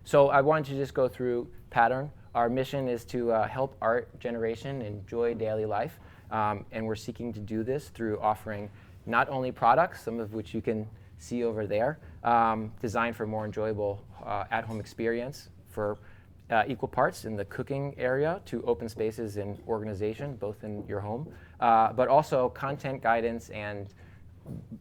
So I wanted to just go through Pattern. Our mission is to help art generation enjoy daily life, and we're seeking to do this through offering not only products, some of which you can see over there, designed for more enjoyable at-home experience for equal parts in the cooking area to open spaces and organization, both in your home, but also content guidance and,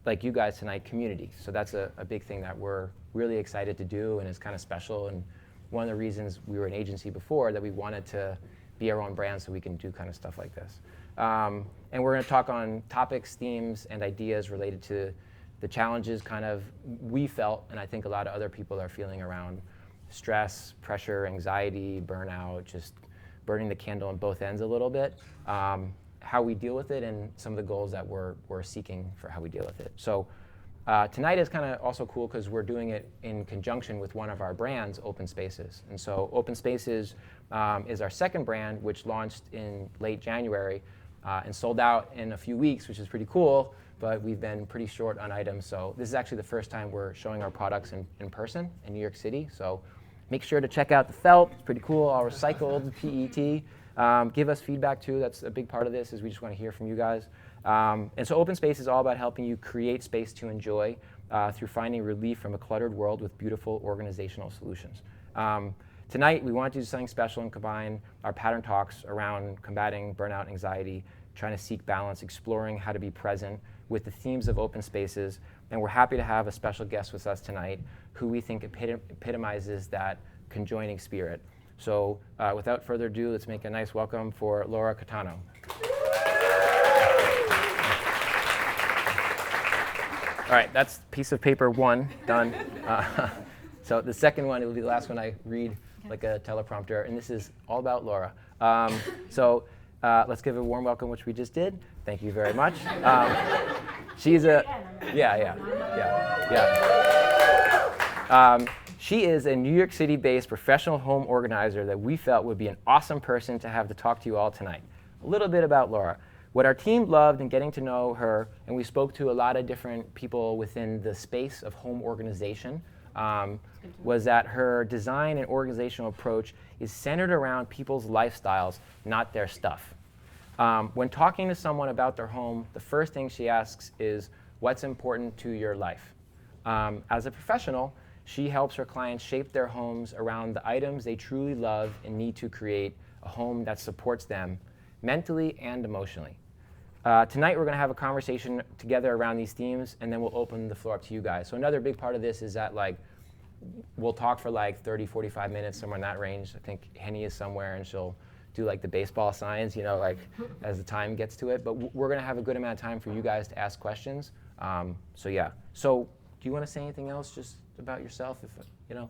like you guys tonight, community. So that's a big thing that we're really excited to do and is kind of special, and one of the reasons we were an agency before that we wanted to be our own brand so we can do kind of stuff like this. And we're going to talk on topics, themes, and ideas related to the challenges kind of we felt, and I think a lot of other people are feeling around stress, pressure, anxiety, burnout, just burning the candle on both ends a little bit, how we deal with it, and some of the goals that we're seeking for how we deal with it. So tonight is kind of also cool because we're doing it in conjunction with one of our brands, Open Spaces. And so Open Spaces is our second brand, which launched in late January and sold out in a few weeks, which is pretty cool, but we've been pretty short on items. So this is actually the first time we're showing our products in person in New York City. So make sure to check out the felt. It's pretty cool, all recycled PET. Give us feedback too. That's a big part of this, is we just want to hear from you guys. And so Open Space is all about helping you create space to enjoy through finding relief from a cluttered world with beautiful organizational solutions. Tonight, we want to do something special and combine our pattern talks around combating burnout, anxiety, trying to seek balance, exploring how to be present with the themes of open spaces. And we're happy to have a special guest with us tonight who we think epitomizes that conjoining spirit. So without further ado, let's make a nice welcome for Laura Cattano. All right, that's piece of paper one, done. So the second one, it will be the last one I read like a teleprompter, and this is all about Laura. So let's give a warm welcome, which we just did. Thank you very much. She's a, she is a New York City-based professional home organizer that we felt would be an awesome person to have to talk to you all tonight. A little bit about Laura. What our team loved in getting to know her, and we spoke to a lot of different people within the space of home organization, was that her design and organizational approach is centered around people's lifestyles, not their stuff. When talking to someone about their home, the first thing she asks is, what's important to your life? As a professional, she helps her clients shape their homes around the items they truly love and need to create a home that supports them mentally and emotionally. Tonight we're going to have a conversation together around these themes, and then we'll open the floor up to you guys. So another big part of this is that we'll talk for 30, 45 minutes, somewhere in that range. I think Henny is somewhere, and she'll do the baseball signs, as the time gets to it. But we're going to have a good amount of time for you guys to ask questions. So yeah. So do you want to say anything else just about yourself? No,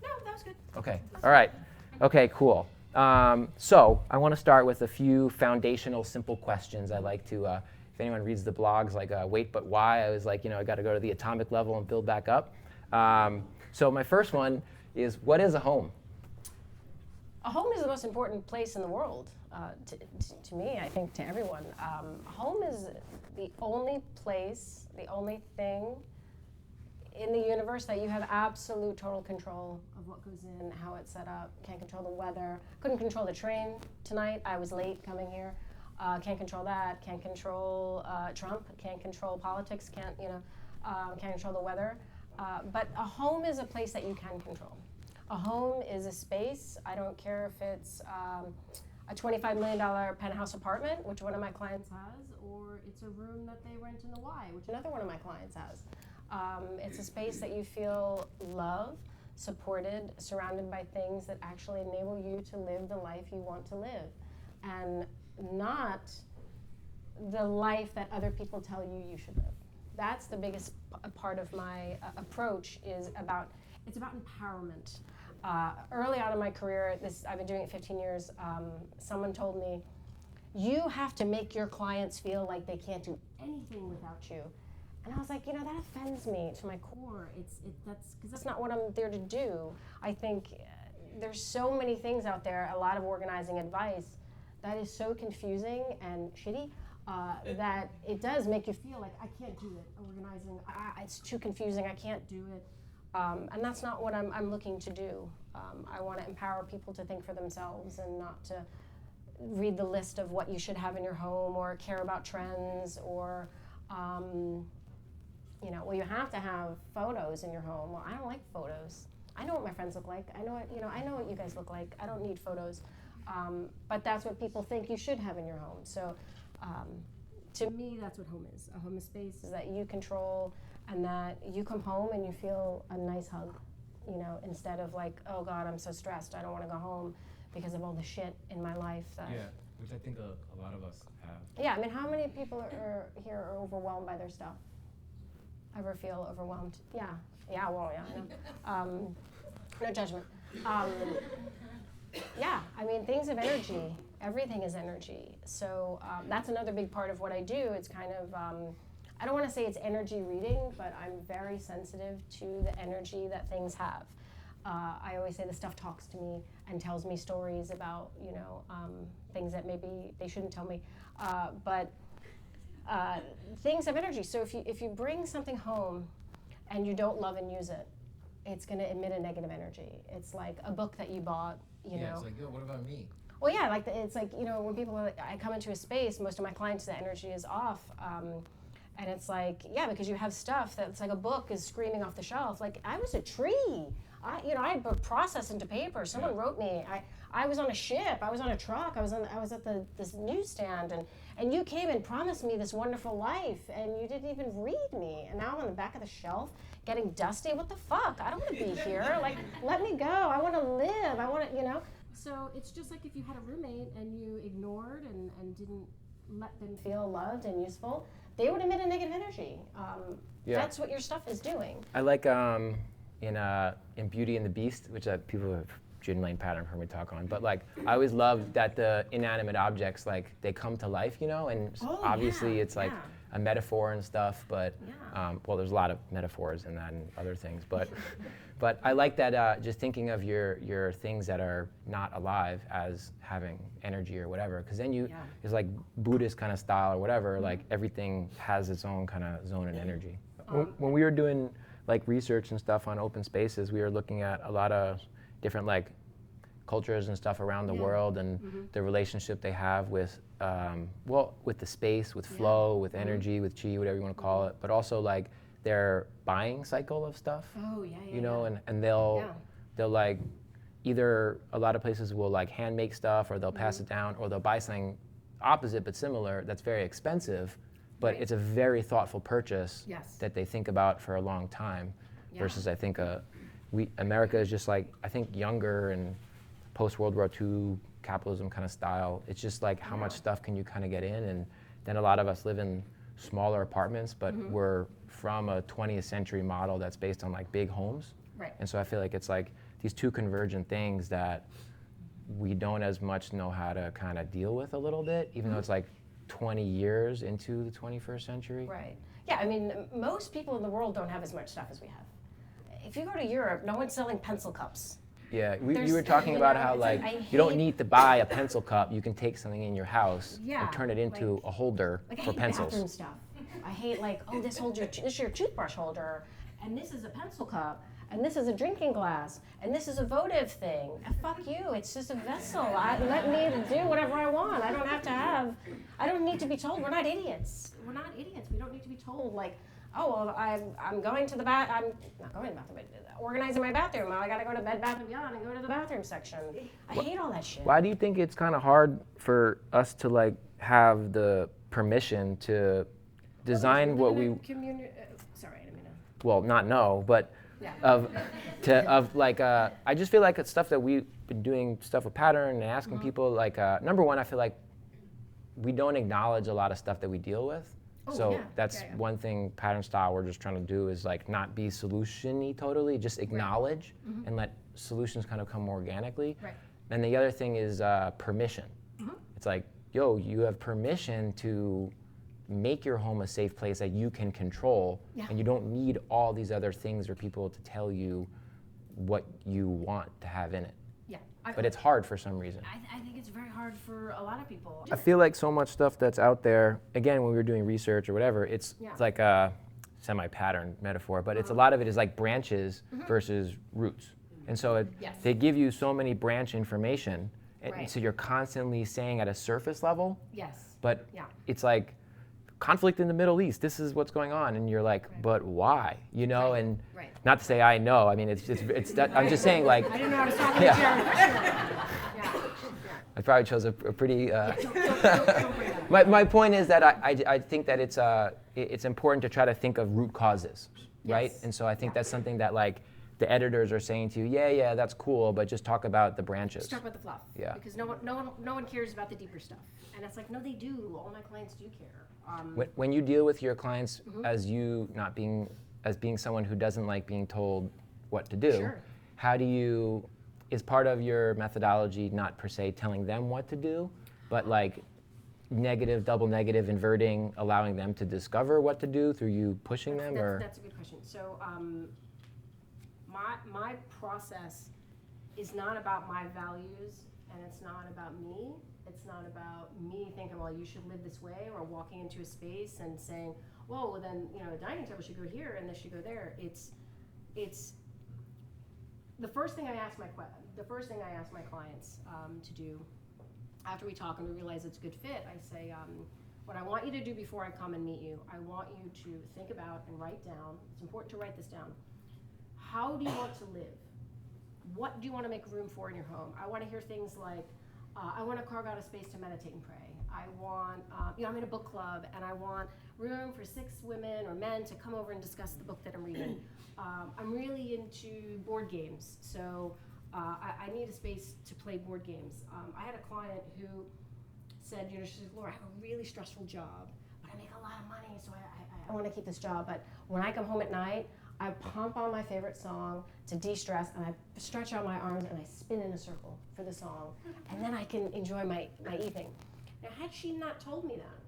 that was good. Okay. All right. Okay, cool. So I want to start with a few foundational, simple questions. I like to, if anyone reads the blogs, Wait But Why, I was I got to go to the atomic level and build back up. So my first one is, what is a home? A home is the most important place in the world, to me, I think to everyone. Home is the only place, the only thing in the universe that you have absolute total control of what goes in, how it's set up. Can't control the weather. Couldn't control the train tonight. I was late coming here. Can't control that. Can't control Trump. Can't control politics. Can't control the weather. But a home is a place that you can control. A home is a space. I don't care if it's a $25 million penthouse apartment, which one of my clients has, or it's a room that they rent in the Y, which another one of my clients has. It's a space that you feel loved, supported, surrounded by things that actually enable you to live the life you want to live, and not the life that other people tell you you should live. That's the biggest part of my approach. It's about empowerment. Early on in my career, I've been doing it 15 years, someone told me, you have to make your clients feel like they can't do anything without you. And I was like, that offends me to my core. That's not what I'm there to do. I think there's so many things out there, a lot of organizing advice, that is so confusing and shitty that it does make you feel like I can't do it. Organizing, it's too confusing, I can't do it. And that's not what I'm looking to do. I want to empower people to think for themselves and not to read the list of what you should have in your home or care about trends or, you know, well, you have to have photos in your home. Well, I don't like photos. I know what my friends look like. I know what, you know, I know what you guys look like. I don't need photos. But that's what people think you should have in your home. So to me, that's what home is. A home is space that you control and that you come home and you feel a nice hug, you know, instead of like, oh God, I'm so stressed. I don't want to go home because of all the shit in my life. That Yeah, which I think a lot of us have. Yeah, I mean, how many people here are overwhelmed by their stuff? Ever feel overwhelmed? Yeah, well, I know. No judgment. Yeah, I mean, things have energy. Everything is energy. So that's another big part of what I do. It's kind of, I don't want to say it's energy reading, but I'm very sensitive to the energy that things have. I always say the stuff talks to me and tells me stories about, you know, things that maybe they shouldn't tell me. But things have energy. So if you bring something home and you don't love and use it, it's going to emit a negative energy. It's like a book that you bought, you know. It's like, yo, what about me? Well, yeah, like it's like, you know, when people are like, I come into a space, most of my clients, the energy is off. And it's like, yeah, because you have stuff that's like a book is screaming off the shelf. Like, I was a tree. I had processed into paper. Someone wrote me. I was on a ship. I was on a truck. I was at this newsstand, and you came and promised me this wonderful life, and you didn't even read me. And now I'm on the back of the shelf, getting dusty. What the fuck? I don't want to be here. Like, let me go. I want to live. I want to, you know. So it's just like if you had a roommate and you ignored and didn't let them feel loved and useful, they would emit a negative energy. That's what your stuff is doing. I like in Beauty and the Beast, which people have Jin Lane Pattern heard me talk on, but like I always loved that the inanimate objects, like they come to life, you know, and obviously it's like a metaphor and stuff, but well, there's a lot of metaphors in that and other things, but but I like that just thinking of your things that are not alive as having energy or whatever, because then it's like Buddhist kind of style or whatever, like everything has its own kind of zone and energy. When we were doing like research and stuff on open spaces, we were looking at a lot of different like cultures and stuff around the world and the relationship they have with with the space, with flow, with energy, with chi, whatever you want to call it, but also like their buying cycle of stuff. You know, and they'll like either a lot of places will like hand make stuff or they'll pass it down or they'll buy something opposite but similar that's very expensive, but it's a very thoughtful purchase that they think about for a long time versus I think America is just like, I think younger and post World War II capitalism kind of style. It's just like how much stuff can you kind of get in, and then a lot of us live in smaller apartments, but we're from a 20th century model that's based on like big homes. And so I feel like it's like these two convergent things that we don't as much know how to kind of deal with a little bit, even though it's like 20 years into the 21st century. Yeah, I mean, most people in the world don't have as much stuff as we have. If you go to Europe, no one's selling pencil cups. Yeah, you were talking about how like you don't need to buy a pencil cup. You can take something in your house and turn it into like, a holder for pencils. Bathroom stuff. I hate like, oh, this is your toothbrush holder, and this is a pencil cup, and this is a drinking glass, and this is a votive thing. Fuck you, it's just a vessel. Let me do whatever I want. I don't need to be told. We're not idiots. We don't need to be told like, oh, well, I'm going to the I'm not going to the bathroom, but organizing my bathroom. Well, I gotta go to Bed Bath & Beyond and go to the bathroom section. I hate all that shit. Why do you think it's kind of hard for us to like have the permission to design what we... Sorry, I didn't mean to... Well, not know, but I just feel like it's stuff that we've been doing stuff with pattern and asking people, like, number one, I feel like we don't acknowledge a lot of stuff that we deal with. That's one thing pattern style we're just trying to do is like not be solution-y totally, just acknowledge and let solutions kind of come organically. And the other thing is permission. It's like, yo, you have permission to make your home a safe place that you can control, and you don't need all these other things or people to tell you what you want to have in it. But it's hard for some reason. I think it's very hard for a lot of people. I feel like so much stuff that's out there, again, when we were doing research or whatever, it's like semi-pattern metaphor, but it's a lot of it is like branches versus roots. And so they give you so many branch information, and so you're constantly staying at a surface level. Yes. But it's like conflict in the Middle East. This is what's going on, and you're like, but why? You know, and not to say I know. I mean, it's that, I'm just saying like. I didn't know how to stop it. Yeah. I probably chose a pretty. My point is that I think that it's important to try to think of root causes, right? And so I think that's something that like the editors are saying to you, yeah, that's cool, but just talk about the branches. Just talk about the fluff. Yeah. Because no one cares about the deeper stuff, and it's like, no, they do. All my clients do care. When you deal with your clients as you not being someone who doesn't like being told what to do, how do you? Is part of your methodology not per se telling them what to do, but like negative, double negative, inverting, allowing them to discover what to do through you pushing them? Or That's a good question. So my process is not about my values, and it's not about me. It's not about me thinking, well, you should live this way, or walking into a space and saying, whoa, well then, you know, the dining table should go here and this should go there. It's the first thing I ask my clients to do after we talk and we realize it's a good fit, I say, what I want you to do before I come and meet you, I want you to think about and write down. It's important to write this down. How do you want to live? What do you want to make room for in your home? I want to hear things like, I want to carve out a space to meditate and pray. I want, I'm in a book club and I want room for 6 women or men to come over and discuss the book that I'm reading. I'm really into board games, so I need a space to play board games. I had a client who said, you know, she said, Laura, I have a really stressful job, but I make a lot of money, so I want to keep this job. But when I come home at night, I pump on my favorite song to de-stress, and I stretch out my arms and I spin in a circle for the song, and then I can enjoy my evening. Now, had she not told me that,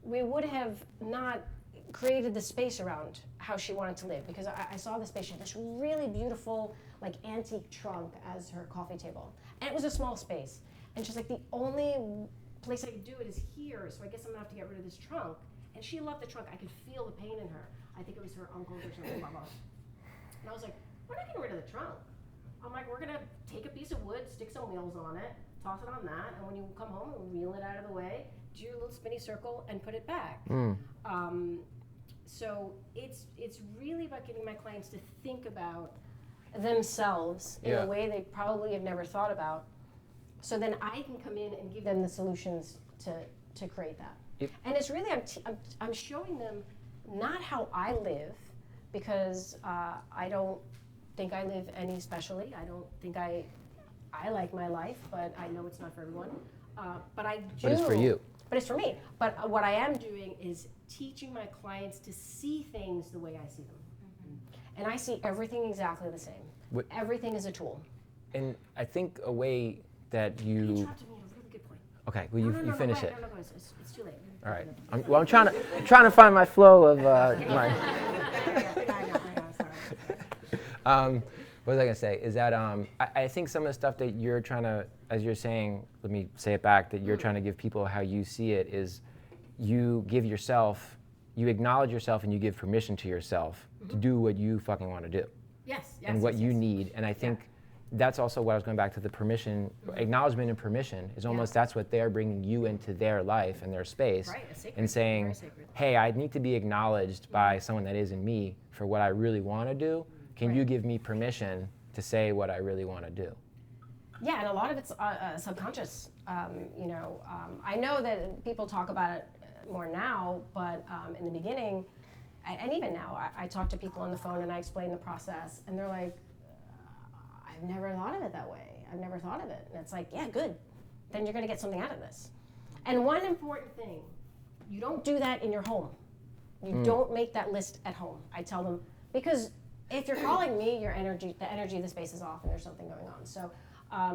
we would have not created the space around how she wanted to live, because I saw the space. She had this really beautiful, like, antique trunk as her coffee table, and it was a small space. And she's like, the only place I could do it is here, so I guess I'm gonna have to get rid of this trunk. And she loved the trunk. I could feel the pain in her. I think it was her uncle's or something, blah, blah. And I was like, we're not getting rid of the trunk. I'm like, we're gonna take a piece of wood, stick some wheels on it, toss it on that, and when you come home, wheel it out of the way, do your little spinny circle, and put it back. So it's really about getting my clients to think about themselves in a way they probably have never thought about. So then I can come in and give them the solutions to create that. Yep. And it's really, I'm showing them not how I live, because I don't think I live any specially. I don't think I like my life, but I know it's not for everyone. But I do. But it's for you. But it's for me. But what I am doing is teaching my clients to see things the way I see them. And I see everything exactly the same. Everything is a tool. And I think a way that you interrupted me at a really good point. Okay, well you finish it. No, it's too late. All right. I'm trying to find my flow of my. What was I gonna say? Is that I think some of the stuff that you're trying to, as you're saying, let me say it back, that you're trying to give people how you see it is, you acknowledge yourself and you give permission to yourself to do what you fucking want to do. Yes. And what you need. And I think that's also what I was going back to, the permission, acknowledgement and permission is almost that's what they're bringing you into their life and their space, and saying, hey, I need to be acknowledged by someone that isn't me for what I really want to do. Can you give me permission to say what I really want to do? Yeah, and a lot of it's subconscious. I know that people talk about it more now, but in the beginning, and even now, I talk to people on the phone and I explain the process, and they're like, I've never thought of it that way. I've never thought of it. And it's like, yeah, good. Then you're going to get something out of this. And one important thing, you don't do that in your home. You don't make that list at home. I tell them, because if you're calling me, the energy of the space is off and there's something going on. So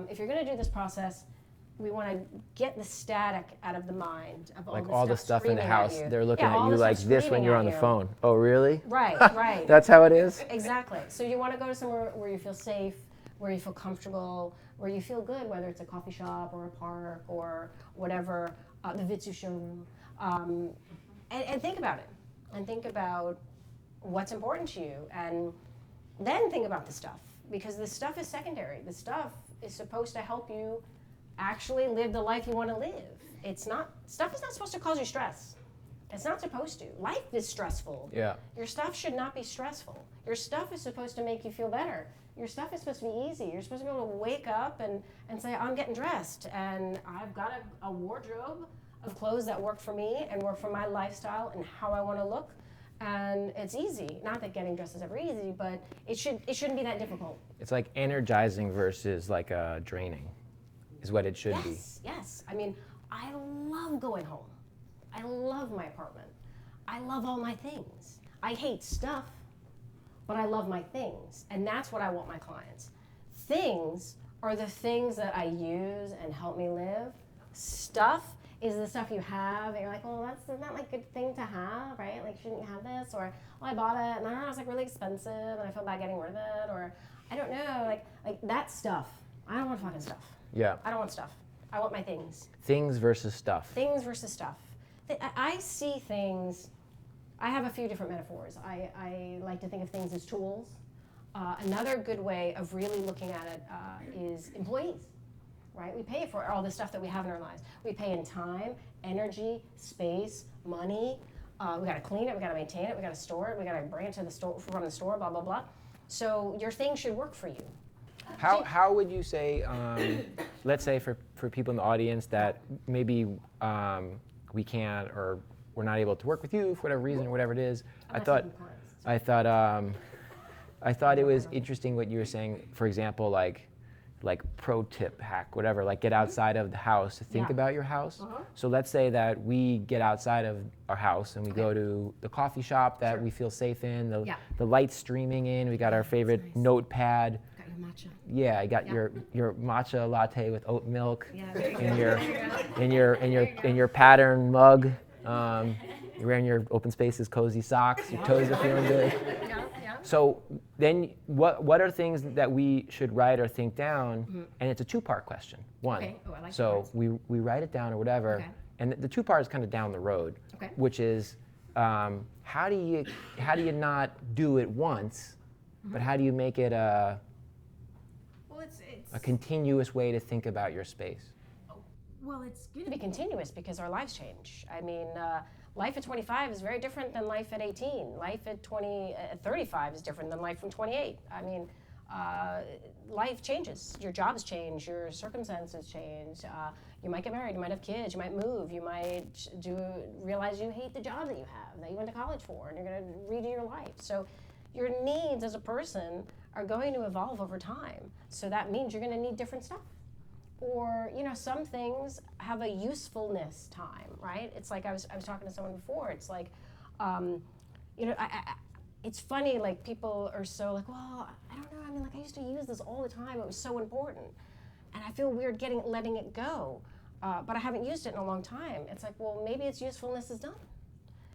if you're going to do this process, we want to get the static out of the mind of all, like the, all stuff the stuff in the house. They're looking at all you the like stuff this when you're on the screaming at phone. Oh, really? Right. That's how it is? Exactly. So you want to go to somewhere where you feel safe, where you feel comfortable, where you feel good, whether it's a coffee shop or a park or whatever, the Vitsu showroom. And think about it. and think about what's important to you, and then think about the stuff, because the stuff is secondary. The stuff is supposed to help you actually live the life you want to live. Stuff is not supposed to cause you stress. It's not supposed to. Life is stressful. Yeah. Your stuff should not be stressful. Your stuff is supposed to make you feel better. Your stuff is supposed to be easy. You're supposed to be able to wake up and say, I'm getting dressed, and I've got a wardrobe of clothes that work for me and work for my lifestyle and how I want to look. And it's easy. Not that getting dressed is ever easy, but it shouldn't be that difficult. It's like energizing versus like draining, is what it should be. Yes. I mean, I love going home. I love my apartment. I love all my things. I hate stuff, but I love my things. And that's what I want my clients. Things are the things that I use and help me live. Stuff is the stuff you have, and you're like, well, that's not like a good thing to have, right? Like, shouldn't you have this? Or, well, I bought it, and I don't know, it's like really expensive, and I feel bad getting rid of it, or I don't know, like that stuff. I don't want fucking stuff. Yeah. I don't want stuff. I want my things. Things versus stuff. Things versus stuff. I see things. I have a few different metaphors. I like to think of things as tools. Another good way of really looking at it is employees. Right? We pay for all the stuff that we have in our lives. We pay in time, energy, space, money. We got to clean it. We got to maintain it. We got to store it. We got to bring it to the store, run the store. Blah blah blah. So your thing should work for you. How would you say? Let's say for people in the audience that maybe we can't or we're not able to work with you for whatever reason, or whatever it is. I thought it was interesting what you were saying. For example, like pro tip hack, whatever, like get outside of the house to think about your house. So let's say that we get outside of our house and we go to the coffee shop that we feel safe in, the lights streaming in, we got our favorite notepad. Got your matcha. Yeah, I got your matcha latte with oat milk in your pattern mug. You're wearing your open spaces cozy socks, your toes are feeling good. So then what are things that we should write or think down? And it's a two-part question. One, Okay. Oh, I like so we write it down or whatever, Okay. and the two part is kind of down the road, Okay. which is how do you not do it once, but how do you make it a continuous way to think about your space? Well, it's good to be continuous because our lives change. I mean, life at 25 is very different than life at 18. Life at 35 is different than life from 28. I mean, life changes. Your jobs change. Your circumstances change. You might get married. You might have kids. You might move. You might realize you hate the job that you have, that you went to college for, and you're going to redo your life. So your needs as a person are going to evolve over time. So that means you're going to need different stuff. Or, some things have a usefulness time, right? It's like I was talking to someone before. It's like, it's funny, like people are so like, well, I don't know. I mean, like I used to use this all the time. It was so important. And I feel weird letting it go. But I haven't used it in a long time. It's like, well, maybe its usefulness is done.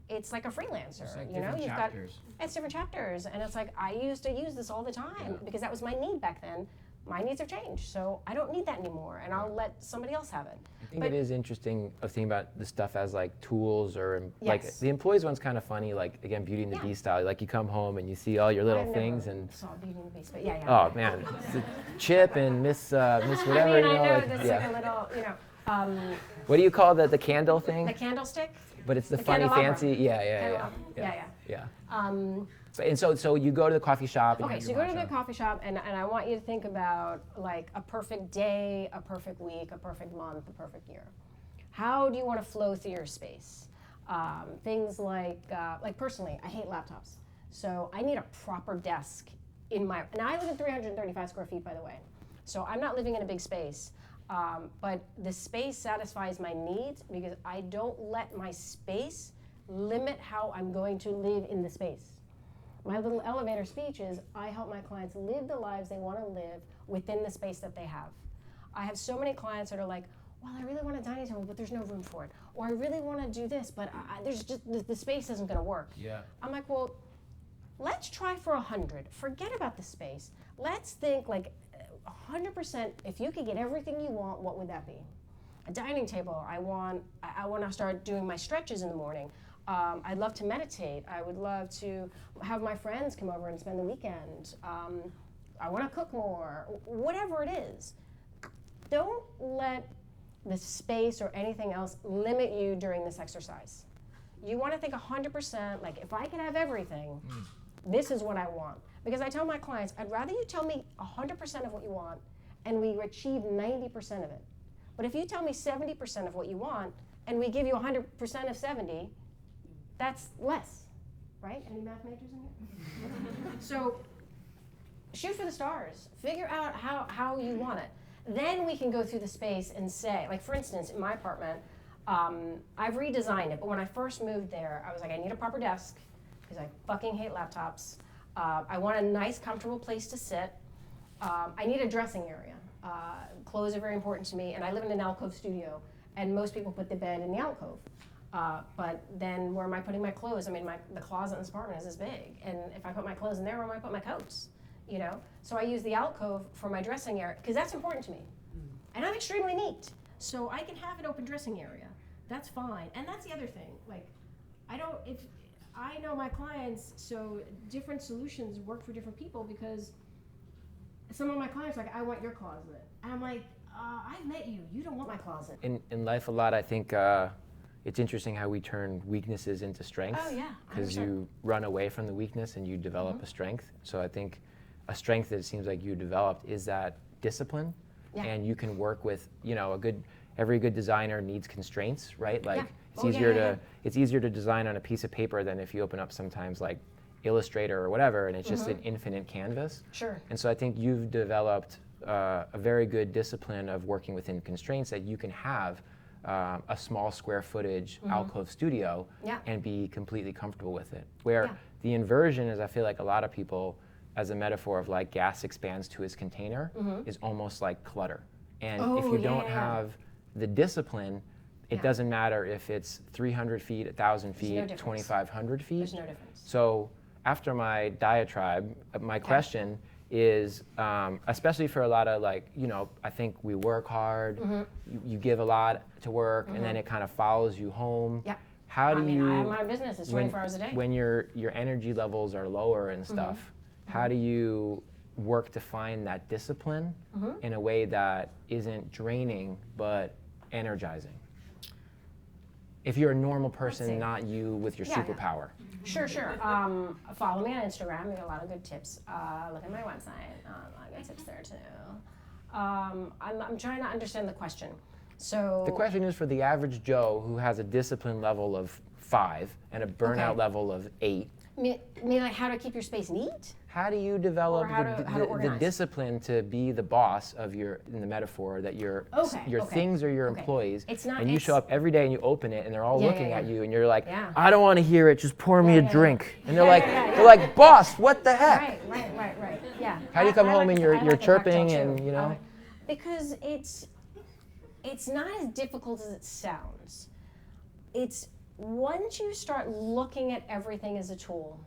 It's like a freelancer, It's like you've chapters. It's different chapters. And it's like, I used to use this all the time because that was my need back then. My needs have changed, so I don't need that anymore, and I'll let somebody else have it. I think it is interesting of thinking about the stuff as like tools or like the employees one's kind of funny. Like again, Beauty and the Beast style. Like you come home and you see all your little things and saw Beauty and the Beast, but yeah. Oh man, Chip and Miss whatever. I know that's like a little, What do you call the candle thing? The candlestick. But it's the funny candelabra. fancy. Yeah. And so you go to the coffee shop. Okay, so you go to the coffee shop, and I want you to think about like a perfect day, a perfect week, a perfect month, a perfect year. How do you want to flow through your space? Things like personally, I hate laptops. So I need a proper desk and I live in 335 square feet, by the way. So I'm not living in a big space, but the space satisfies my needs because I don't let my space limit how I'm going to live in the space. My little elevator speech is, I help my clients live the lives they want to live within the space that they have. I have so many clients that are like, well, I really want a dining table, but there's no room for it. Or I really want to do this, but there's just the space isn't going to work. Yeah. I'm like, well, let's try for 100. Forget about the space. Let's think like 100%. If you could get everything you want, what would that be? A dining table. I want to start doing my stretches in the morning. I'd love to meditate. I would love to have my friends come over and spend the weekend. I want to cook more. Whatever it is, don't let the space or anything else limit you during this exercise. You want to think 100%, like if I could have everything, this is what I want. Because I tell my clients, I'd rather you tell me 100% of what you want and we achieve 90% of it. But if you tell me 70% of what you want and we give you 100% of 70, that's less, right? Any math majors in here? So shoot for the stars. Figure out how you want it. Then we can go through the space and say, like for instance, in my apartment, I've redesigned it, but when I first moved there, I was like, I need a proper desk, because I fucking hate laptops. I want a nice, comfortable place to sit. I need a dressing area. Clothes are very important to me, and I live in an alcove studio, and most people put the bed in the alcove. But then where am I putting my clothes? I mean, the closet in this apartment is this big, and if I put my clothes in there, where am I put my coats? You know? So I use the alcove for my dressing area, because that's important to me. And I'm extremely neat, so I can have an open dressing area. That's fine. And that's the other thing. Like, if I know my clients, so different solutions work for different people, because some of my clients are like, I want your closet. And I'm like, I've met you. You don't want my closet. In life a lot, I think it's interesting how we turn weaknesses into strengths. Oh, yeah. Because 100%. you run away from the weakness and you develop a strength. So I think a strength that it seems like you developed is that discipline. Yeah. And you can work with, every good designer needs constraints, right? Like Yeah. it's easier to design on a piece of paper than if you open up sometimes like Illustrator or whatever, and it's just an infinite canvas. Sure. And so I think you've developed a very good discipline of working within constraints that you can have a small square footage alcove studio and be completely comfortable with it. Where the inversion is, I feel like a lot of people, as a metaphor of like gas expands to its container, is almost like clutter. And if you don't have the discipline, it doesn't matter if it's 300 feet, 1,000 feet, 2,500 feet. There's no difference. So after my diatribe, my question is, especially for a lot of I think we work hard, you give a lot to work, and then it kind of follows you home. Yeah. How do you? My business is 24 hours a day. When your energy levels are lower and stuff, how do you work to find that discipline in a way that isn't draining but energizing? If you're a normal person, not you with your superpower. Sure. Follow me on Instagram. We got a lot of good tips. Look at my website. A lot of good tips there too. I'm trying to understand the question. So the question is for the average Joe who has a discipline level of 5 and a burnout level of 8. mean like how to keep your space neat? How do you develop How to the organize? discipline to be the boss of in the metaphor, that your things are your employees, It's not, and you show up every day and you open it and they're all looking at you and you're like, Yeah. I don't want to hear it, just pour me a drink. And they're Yeah. they're like, boss, what the heck? Right. Yeah. How do you come home like and the- you're I like the chirping cocktail, and too. Because it's not as difficult as it sounds. It's once you start looking at everything as a tool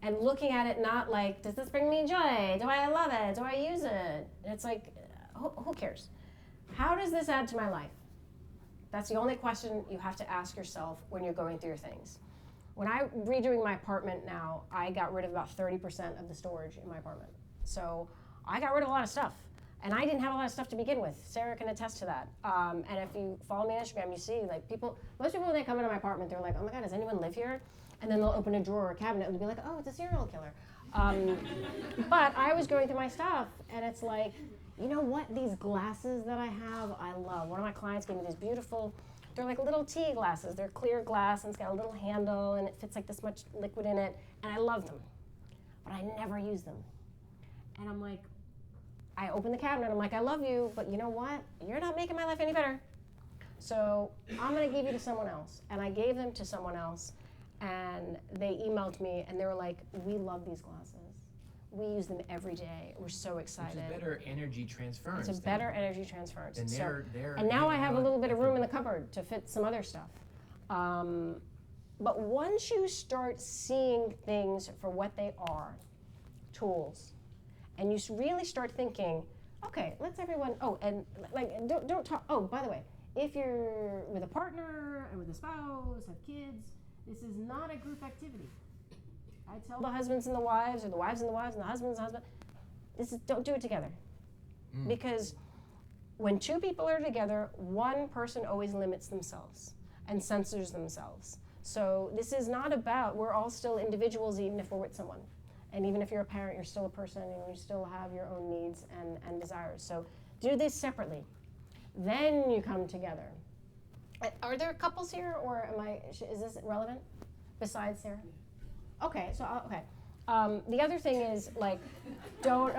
and looking at it not like, does this bring me joy? Do I love it? Do I use it? It's like, who cares? How does this add to my life? That's the only question you have to ask yourself when you're going through your things. When I'm redoing my apartment now, I got rid of about 30% of the storage in my apartment. So I got rid of a lot of stuff. And I didn't have a lot of stuff to begin with. Sarah can attest to that. And if you follow me on Instagram, you see most people when they come into my apartment, they're like, oh my God, does anyone live here? And then they'll open a drawer or a cabinet and be like, oh, it's a serial killer. But I was going through my stuff and it's like, you know what? These glasses that I have, I love. One of my clients gave me these beautiful, they're like little tea glasses. They're clear glass and it's got a little handle and it fits like this much liquid in it. And I love them, but I never use them. And I'm like, I open the cabinet, I'm like, I love you, but you know what? You're not making my life any better. So I'm gonna give you to someone else. And I gave them to someone else and they emailed me and they were like, we love these glasses. We use them every day. We're so excited. It's a better energy transference. It's a better energy transference. And and now I have a little bit of room in the cupboard to fit some other stuff. But once you start seeing things for what they are, tools, and you really start thinking, okay, let's everyone, don't talk, by the way, if you're with a partner or with a spouse, have kids, This is not a group activity. I tell the husbands and the wives, or the wives and the wives, and the husbands and the husband, don't do it together. Because when two people are together, one person always limits themselves and censors themselves. So this is not about, we're all still individuals even if we're with someone. And even if you're a parent, you're still a person and you still have your own needs and desires. So do this separately. Then you come together. Are there couples here, or is this relevant besides Sarah? Okay, so, okay. The other thing is, like, don't,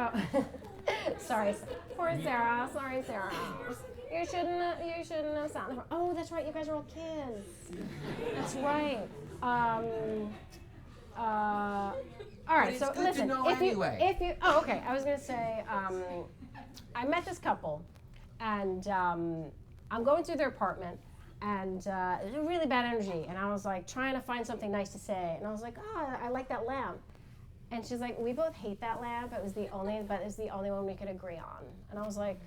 sorry, poor Sarah, sorry, Sarah. You shouldn't have sat in the front. Oh, that's right, you guys are all kids. That's right. All right, But so it's good listen, to know anyway. if you, oh, okay, I was gonna say, I met this couple, and I'm going through their apartment, and there's a really bad energy, and I was like trying to find something nice to say, and I was like, oh, I like that lamp. And she's like, we both hate that lamp, but it's the only one we could agree on. And I was like,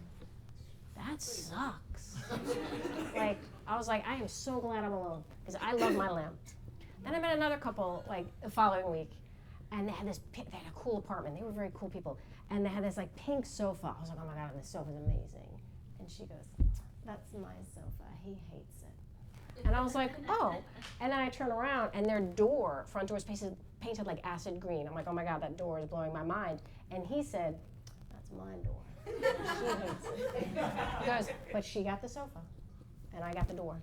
that sucks. Like, I was like, I am so glad I'm alone, because I love my lamp. Then I met another couple, like, the following week, and they had a cool apartment. They were very cool people. And they had this, like, pink sofa. I was like, oh my God, this sofa's amazing. And she goes, that's my sofa. He hates it. And I was like, oh. And then I turn around, and their front door is painted like acid green. I'm like, oh my God, that door is blowing my mind. And he said, that's my door. She hates it. He goes, but she got the sofa, and I got the door.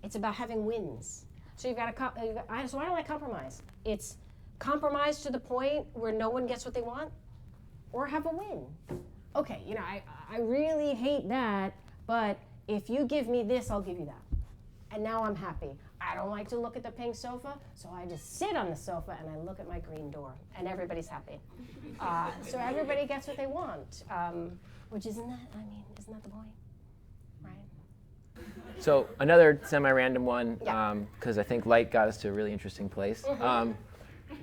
It's about having wins. So you've got to, so I don't like compromise. It's compromise to the point where no one gets what they want, or have a win. Okay, I really hate that, but if you give me this, I'll give you that. And now I'm happy. I don't like to look at the pink sofa, so I just sit on the sofa and I look at my green door, and everybody's happy. So everybody gets what they want, which isn't that the point, right? So another semi-random one, because I think light got us to a really interesting place.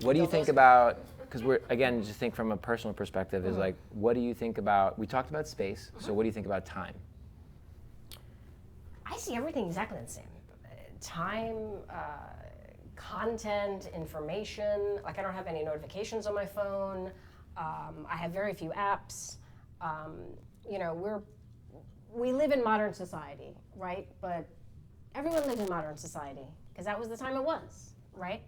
What do you think about, because we're, again, just think from a personal perspective, is like, what do you think about, we talked about space, so what do you think about time? I see everything exactly the same. Time, content, information. Like, I don't have any notifications on my phone. I have very few apps. We live in modern society, right? But everyone lived in modern society because that was the time it was, right?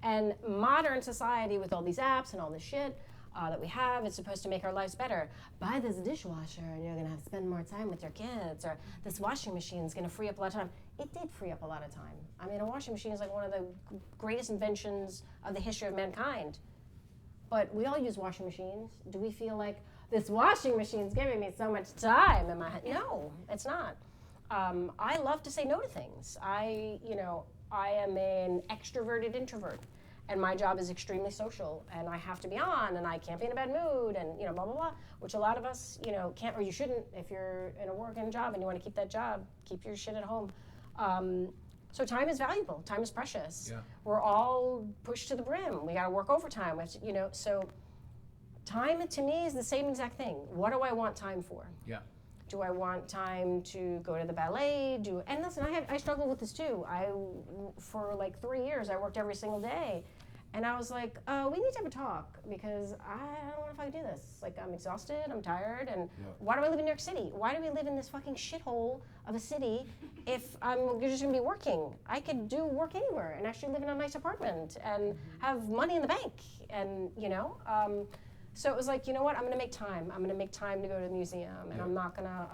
And modern society, with all these apps and all this shit that we have, it's supposed to make our lives better. Buy this dishwasher and you're gonna have to spend more time with your kids, or this washing machine is gonna free up a lot of time. It did free up a lot of time. I mean, a washing machine is like one of the greatest inventions of the history of mankind. But we all use washing machines. Do we feel like this washing machine's giving me so much time in my head? No, it's not. I love to say no to things. I am an extroverted introvert, and my job is extremely social, and I have to be on, and I can't be in a bad mood, and blah, blah, blah, which a lot of us, can't, or you shouldn't. If you're in a working job and you want to keep that job, keep your shit at home. So time is valuable. Time is precious. Yeah. We're all pushed to the brim. We got to work overtime. So time to me is the same exact thing. What do I want time for? Yeah. Do I want time to go to the ballet? And listen, I struggle with this too. For like 3 years, I worked every single day. And I was like, we need to have a talk, because I don't know if I can do this. Like, I'm exhausted, I'm tired, and why do I live in New York City? Why do we live in this fucking shithole of a city if I'm just gonna be working? I could do work anywhere and actually live in a nice apartment and have money in the bank, and so it was like, you know what, I'm gonna make time. I'm gonna make time to go to the museum, and I'm not gonna,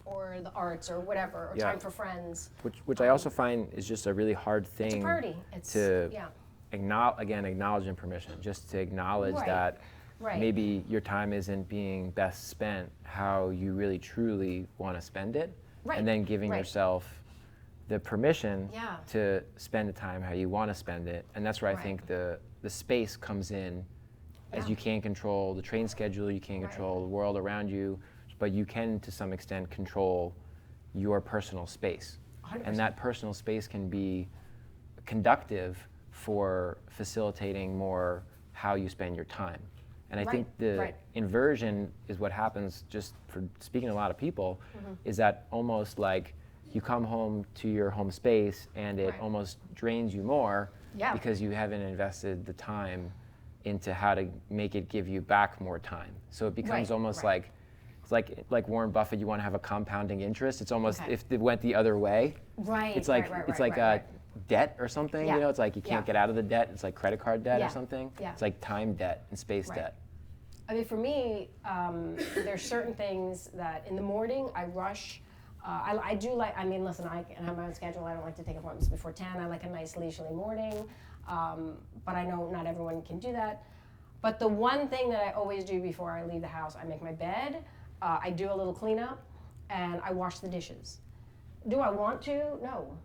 or the arts or whatever, or time for friends. Which I also find is just a really hard thing it's a priority. acknowledge and permission, just to acknowledge that maybe your time isn't being best spent how you really truly want to spend it, and then giving yourself the permission to spend the time how you want to spend it. And that's where I think the space comes in, as you can't control the train schedule, you can't control the world around you, but you can to some extent control your personal space. 100%. And that personal space can be conductive for facilitating more how you spend your time. And I think the inversion is what happens, just for speaking to a lot of people, is that almost like you come home to your home space and it Right. almost drains you more Yeah. because you haven't invested the time into how to make it give you back more time. So it becomes Right, almost right. like, it's like Warren Buffett, you want to have a compounding interest. It's almost, Okay. if it went the other way, Right, it's like, right, it's right, like right. debt or something, Yeah. you know, it's like you can't Yeah. get out of the debt. It's like credit card debt Yeah. or something. Yeah. It's like time debt and space Right. debt. I mean, for me, there's certain things that in the morning I rush. I do like, I mean, listen, I have my own schedule. I don't like to take appointments before 10. I like a nice leisurely morning. But I know not everyone can do that. But the one thing that I always do before I leave the house, I make my bed, I do a little cleanup, and I wash the dishes. Do I want to? No.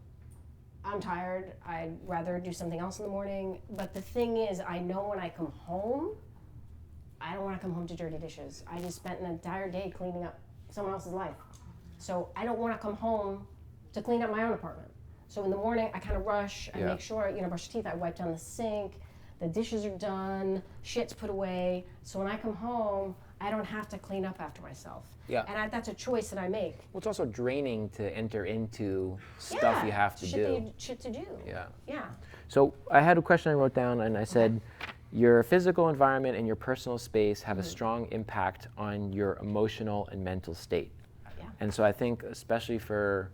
I'm tired. I'd rather do something else in the morning. But the thing is, I know when I come home, I don't want to come home to dirty dishes. I just spent an entire day cleaning up someone else's life. So I don't want to come home to clean up my own apartment. So in the morning, I kind of rush. I Yeah. make sure, brush your teeth. I wipe down the sink. The dishes are done. Shit's put away. So when I come home, I don't have to clean up after myself. Yeah. And that's a choice that I make. Well, it's also draining to enter into stuff Yeah, you have to do. Shit to do. Yeah. Yeah. So I had a question I wrote down, and I said, your physical environment and your personal space have a strong impact on your emotional and mental state. Yeah. And so I think, especially for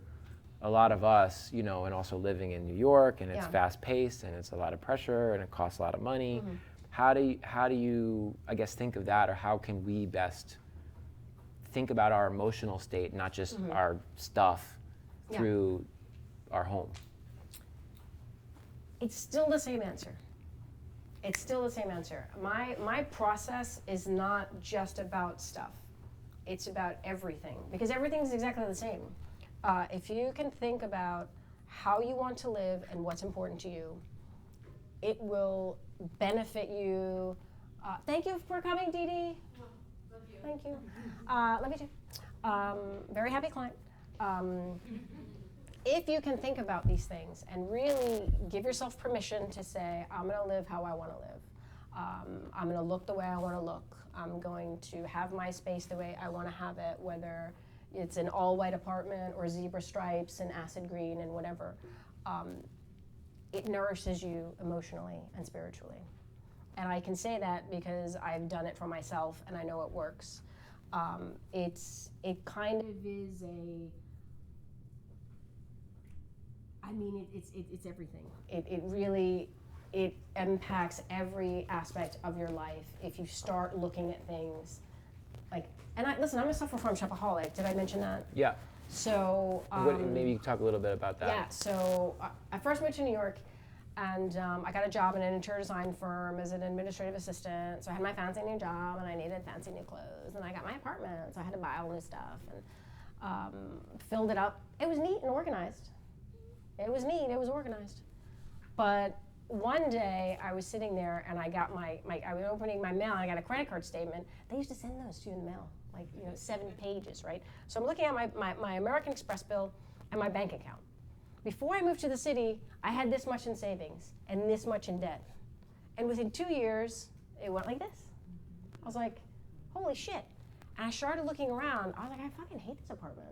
a lot of us, and also living in New York, and it's Yeah. fast paced, and it's a lot of pressure, and it costs a lot of money. How do you, I guess, think of that, or how can we best think about our emotional state, not just our stuff, Yeah. through our home? It's still the same answer. It's still the same answer. My process is not just about stuff. It's about everything, because everything's exactly the same. If you can think about how you want to live and what's important to you, it will benefit you. Thank you for coming, Dee Dee. Thank you. Love you too. Very happy client. If you can think about these things and really give yourself permission to say, I'm going to live how I want to live. I'm going to look the way I want to look. I'm going to have my space the way I want to have it, whether it's an all-white apartment or zebra stripes and acid green and whatever. It nourishes you emotionally and spiritually. And I can say that because I've done it for myself and I know it works. It kind of is it's everything. It really impacts every aspect of your life if you start looking at things like. And listen, I'm a suffer from shopaholic. Did I mention that? Yeah. So Maybe you could talk a little bit about that. yeah. So I first moved to New York, and I got a job in an interior design firm as an administrative assistant. So I had my fancy new job, and I needed fancy new clothes, and I got my apartment, so I had to buy all new stuff and filled it up. It was neat and organized. It was neat. It was organized. But one day I was sitting there and I got I was opening my mail and I got a credit card statement. They used to send those to you in the mail, 7 pages, right? So I'm looking at my American Express bill and my bank account. Before I moved to the city, I had this much in savings and this much in debt. And within 2 years, it went like this. I was like, holy shit. And I started looking around. I was like, I fucking hate this apartment.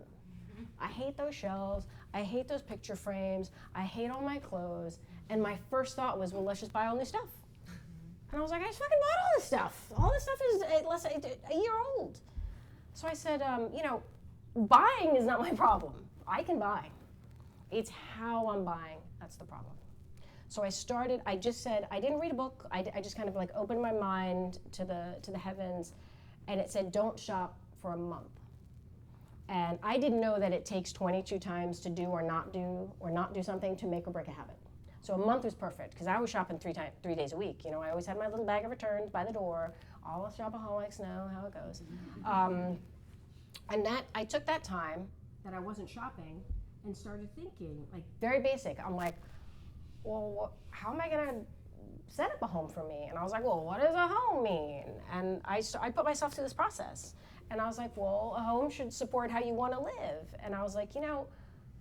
I hate those shelves. I hate those picture frames. I hate all my clothes. And my first thought was, well, let's just buy all new stuff. And I was like, I just fucking bought all this stuff. All this stuff is a year old. So I said, buying is not my problem. I can buy. It's how I'm buying that's the problem. So I just said, I didn't read a book. I just kind of opened my mind to the heavens, and it said, don't shop for a month. And I didn't know that it takes 22 times to do or not do something to make or break a habit. So a month was perfect because I was shopping 3 days a week. I always had my little bag of returns by the door. All us shopaholics know how it goes. And I took that time that I wasn't shopping and started thinking, very basic. I'm like, well, how am I gonna set up a home for me? And I was like, well, what does a home mean? And I put myself through this process. And I was like, well, a home should support how you want to live. And I was like,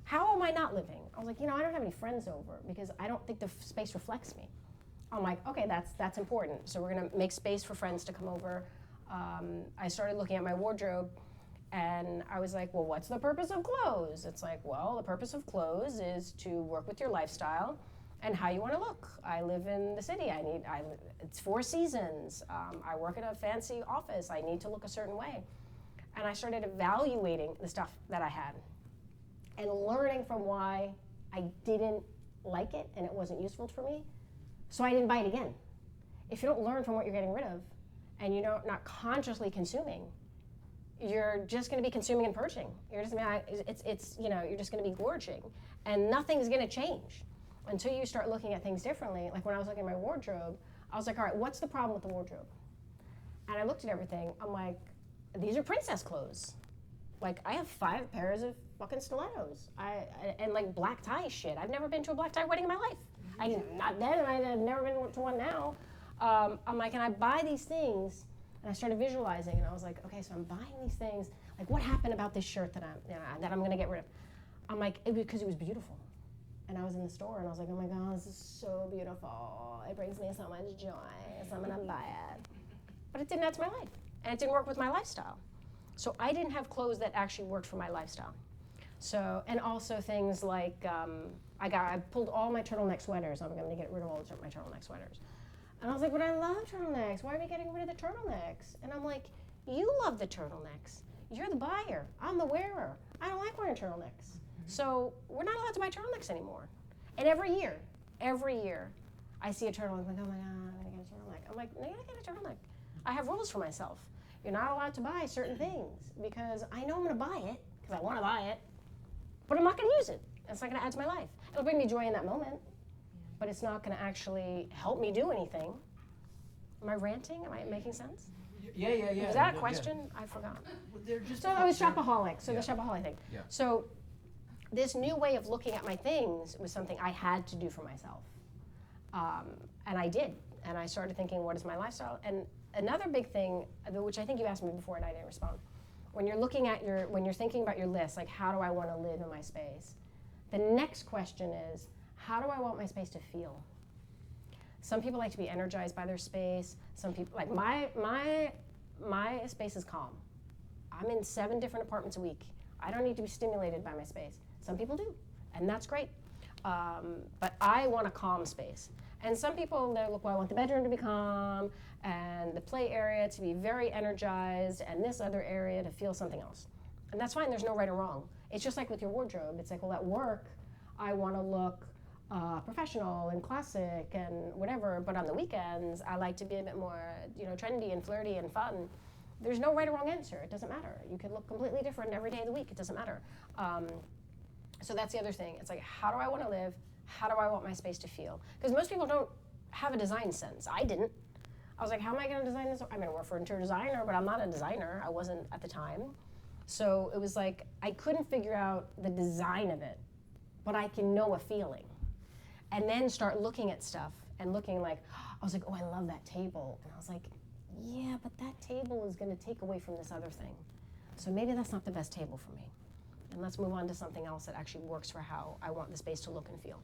how am I not living? I was like, I don't have any friends over because I don't think the space reflects me. I'm like, okay, that's important. So we're gonna make space for friends to come over. I started looking at my wardrobe, And I was like, well, what's the purpose of clothes? It's like, well, the purpose of clothes is to work with your lifestyle and how you want to look. I live in the city. It's 4 seasons. I work in a fancy office. I need to look a certain way. And I started evaluating the stuff that I had and learning from why I didn't like it and it wasn't useful for me. So I didn't buy it again. If you don't learn from what you're getting rid of and you're not consciously consuming, you're just going to be consuming and purging. You're just you're just going to be gorging, and nothing's going to change until you start looking at things differently. Like when I was looking at my wardrobe, I was like, all right, what's the problem with the wardrobe? And I looked at everything. I'm like, these are princess clothes. Like I have 5 pairs of fucking stilettos. And like black tie shit. I've never been to a black tie wedding in my life. Not then, and I've never been to one now. I'm like, and I buy these things. And I started visualizing, and I was like, okay, so I'm buying these things. Like, what happened about this shirt that I'm going to get rid of? I'm like, because it was beautiful. And I was in the store, and I was like, oh my God, this is so beautiful. It brings me so much joy, so I'm going to buy it. But it didn't add to my life, and it didn't work with my lifestyle. So I didn't have clothes that actually worked for my lifestyle. So, and also things like, I pulled all my turtleneck sweaters. I'm going to get rid of all my turtleneck sweaters. And I was like, but I love turtlenecks. Why are we getting rid of the turtlenecks? And I'm like, you love the turtlenecks. You're the buyer. I'm the wearer. I don't like wearing turtlenecks. So we're not allowed to buy turtlenecks anymore. And every year, I see a turtleneck. I'm like, oh my God, I'm going to get a turtleneck. I'm like, no, you're not getting a turtleneck. I have rules for myself. You're not allowed to buy certain things because I know I'm going to buy it because I want to buy it, but I'm not going to use it. It's not going to add to my life. It'll bring me joy in that moment, but it's not going to actually help me do anything. Am I ranting? Am I making sense? Yeah. Was that a question? I forgot. They're just So I was shopaholic. So Yeah. the shopaholic thing. Yeah. So this new way of looking at my things was something I had to do for myself. And I did. And I started thinking, what is my lifestyle? And another big thing, which I think you asked me before and I didn't respond, when you're looking at when you're thinking about your list, like how do I want to live in my space? The next question is, how do I want my space to feel? Some people like to be energized by their space. Some people, like my space is calm. I'm in 7 different apartments a week. I don't need to be stimulated by my space. Some people do, and that's great. But I want a calm space. And some people, they're like, well, I want the bedroom to be calm, and the play area to be very energized, and this other area to feel something else. And that's fine, there's no right or wrong. It's just like with your wardrobe. It's like, well, at work, I want to look professional and classic and whatever, but on the weekends, I like to be a bit more, trendy and flirty and fun. There's no right or wrong answer. It doesn't matter. You could look completely different every day of the week. It doesn't matter. So that's the other thing. It's like, how do I want to live? How do I want my space to feel? Because most people don't have a design sense. I didn't. I was like, how am I going to design this? I'm going to work for an interior designer, but I'm not a designer. I wasn't at the time. So it was like, I couldn't figure out the design of it, but I can know a feeling. And then start looking at stuff and looking like, I was like, oh, I love that table. And I was like, yeah, but that table is going to take away from this other thing. So maybe that's not the best table for me. And let's move on to something else that actually works for how I want the space to look and feel.